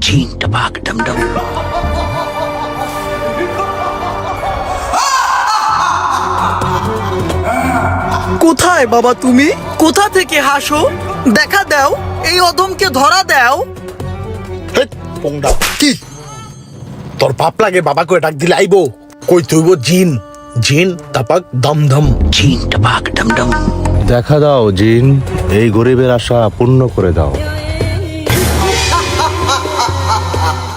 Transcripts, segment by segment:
Ching tabak dum dum. কোথায় বাবা তুমি? কোথা থেকে হাসো? দেখা দাও, এই অধমকে ধরা দাও। হেৎ, পোংদা কি তোর পাপ লাগে বাবা করে ডাক দিলে আইবো? কই তুইব জিন জিন তাপাক Dumdum. Ching tabak dum dum. দেখা দাও জিন, এই গরিবের আশা পূর্ণ করে দাও।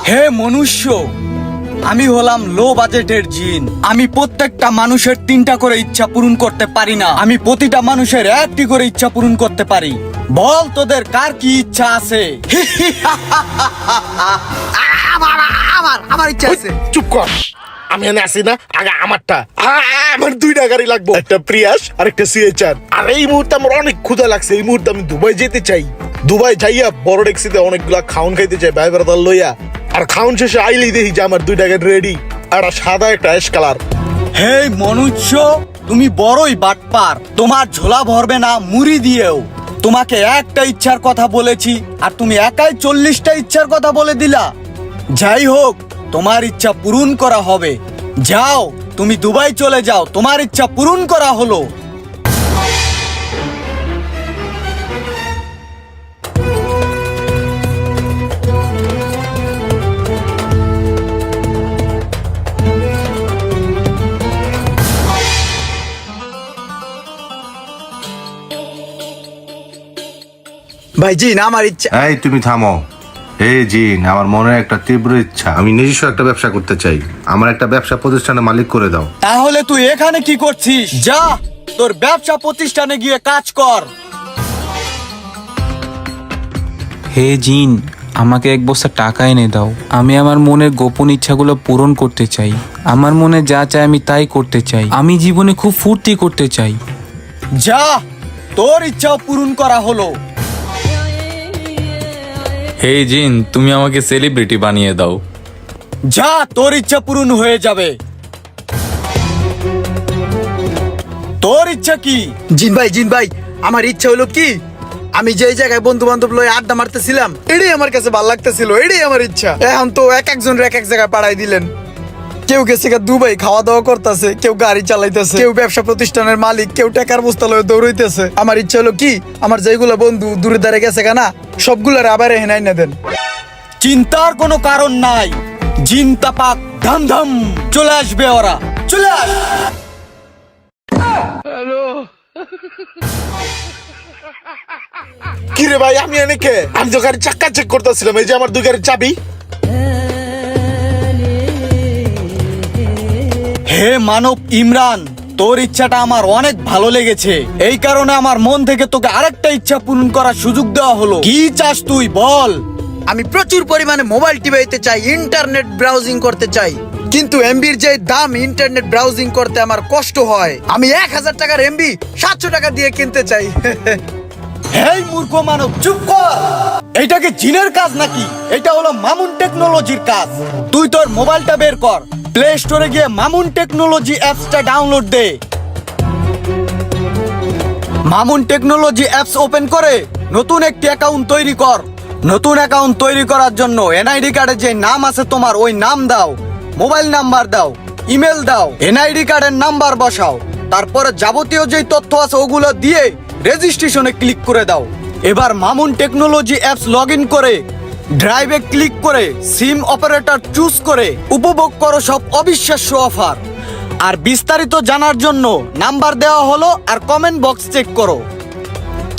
হে মনুষ্য, আমি হলাম লো বাজেটের জিন। আমি প্রত্যেকটা মানুষের 3টা করে ইচ্ছা পূরণ করতে পারি না, আমি প্রতিটা মানুষের 1টি করে ইচ্ছা পূরণ করতে পারি। বল তোদের কার কি ইচ্ছা আছে? আমার ইচ্ছা আছে। চুপ কর, আমি এনে আসি না, আগে আমারটা। আমার 2টা গাড়ি লাগবে, একটা প্রিয়াস আর একটা সিএচআর। আর এই মুহূর্তে আমার অনেক ক্ষুধা লাগছে, এই মুহূর্তে আমি দুবাই যেতে চাই। দুবাই যাইয়া বড় ট্যাক্সিতে অনেকগুলা খাউন খাইতে চাই ভাই ব্রাদার লইয়া। আর খাউন শেষে আইলেই দেখি যে আমার 2টা গাড়ি রেডি, একটা সাদা একটা অ্যাশ কালার। হে মনুষ্য, তুমি বড়ই বাটপার। তোমার ঝোলা ভরবে না মুড়ি দিয়েও। তোমাকে একটা ইচ্ছার কথা বলেছি আর তুমি একাই 40টা ইচ্ছার কথা বলে দিলা। যাই হোক, তোমার ইচ্ছা পূরণ করা হবে। যাও, তুমি দুবাই চলে যাও, তোমার ইচ্ছা পূরণ করা হলো। ভাই জি না, আমার ইচ্ছা। এই তুমি থামো। হে জিন, আমার মনে একটা তীব্র ইচ্ছা, আমি নিজস্ব একটা ব্যবসা করতে চাই। আমার একটা ব্যবসা প্রতিষ্ঠানের মালিক করে দাও। তাহলে তুই এখানে কি করছিস? যা, তোর ব্যবসা প্রতিষ্ঠানে গিয়ে কাজ কর। হে জিন, আমাকে 1 বস্তা টাকা এনে দাও। আমি আমার মনের গোপন ইচ্ছাগুলো পূরণ করতে চাই। আমার মনে যা চাই আমি তাই করতে চাই। আমি জীবনে খুব ফুর্তি করতে চাই। যা, তোর ইচ্ছাও পূরণ করা হলো। হে জিন, তুমি আমাকে সেলিব্রিটি বানিয়ে দাও। যা, তোর ইচ্ছা পূরণ হয়ে যাবে। তোর ইচ্ছা কি? জিন ভাই, আমার ইচ্ছা হলো কি, আমি যে জায়গায় বন্ধু বান্ধব লয়ে আড্ডা মারতেছিলাম, এটাই আমার কাছে ভালো লাগতেছিল, এটাই আমার ইচ্ছা। এখন তো এক একজনের এক এক জায়গায় পাঠাই দিলেন। কেউ গেছে দুবাই খাওয়া দাওয়া করতেছে, কেউ গাড়ি চালাইতেছে, কেউ ব্যবসা প্রতিষ্ঠানের মালিক, কেউ টাকার বস্তা লয়ে দৌড়াইতেছে। আমার ইচ্ছা হলো কি, আমার যেগুলো বন্ধু দূরে দাঁড়ে গেছে না, সবগুলার আবার এনে না দেন। চিন্তার কোনো কারণ নাই। জিন তাপাক ধাম চলে আসবে, ওরা চলে আস। কি রে ভাই, আমি এনে কে? আমি তো গাড়ির চাক্কা চেক করতেছিলাম, এই যে আমার 2 গাড়ির চাবি। হে মানব ইমরান, তোর ইচ্ছাটা আমার অনেক ভালো লেগেছে। এই কারণে আমার মন থেকে তোকে আরেকটা ইচ্ছা পূরণ করার সুযোগ দেওয়া হলো। কি চাস তুই বল? আমি প্রচুর পরিমাণে মোবাইল টিপাইতে চাই, ইন্টারনেট ব্রাউজিং করতে চাই, কিন্তু এমবির যে দাম ইন্টারনেট ব্রাউজিং করতে আমার কষ্ট হয়। আমি 1000 টাকার এমবি 700 টাকা দিয়ে কিনতে চাই। হেই মূর্খ মানব, চুপ কর। এইটাকে জিনের কাজ নাকি? এটা হলো মামুন টেকনোলজির কাজ। তুই তোর মোবাইলটা বের কর, প্লে স্টোরে গিয়ে মামুন টেকনোলজি অ্যাপসটা ডাউনলোড দে। মামুন টেকনোলজি অ্যাপস ওপেন করে নতুন একটি অ্যাকাউন্ট তৈরি কর। নতুন অ্যাকাউন্ট তৈরি করার জন্য এনআইডি কার্ডে যে নাম আছে তোমার, ওই নাম দাও, মোবাইল নাম্বার দাও, ইমেল দাও, এনআইডি কার্ডের নাম্বার বসাও, তারপরে যাবতীয় যেই তথ্য আছে ওগুলো দিয়ে রেজিস্ট্রেশনে ক্লিক করে দাও। এবার মামুন টেকনোলজি অ্যাপস লগইন করে ড্রাইভে ক্লিক করে সিম অপারেটর চুজ করে উপভোগ করো সব অবিশ্বাস্য অফার। আর বিস্তারিত জানার জন্য নাম্বার দেওয়া হলো, আর কমেন্ট বক্স চেক করো।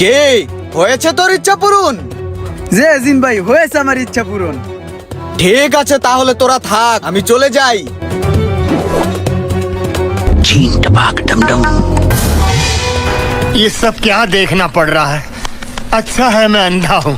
কে হয়েছে তোর ইচ্ছা পূরণ? জি জিন ভাই, হয়েছে আমার ইচ্ছা পূরণ। ঠিক আছে, তাহলে তোরা থাক, আমি চলে যাই। Ching tabak dum dum. ये सब क्या देखना पड़ रहा है? अच्छा है मैं अंधा हूँ।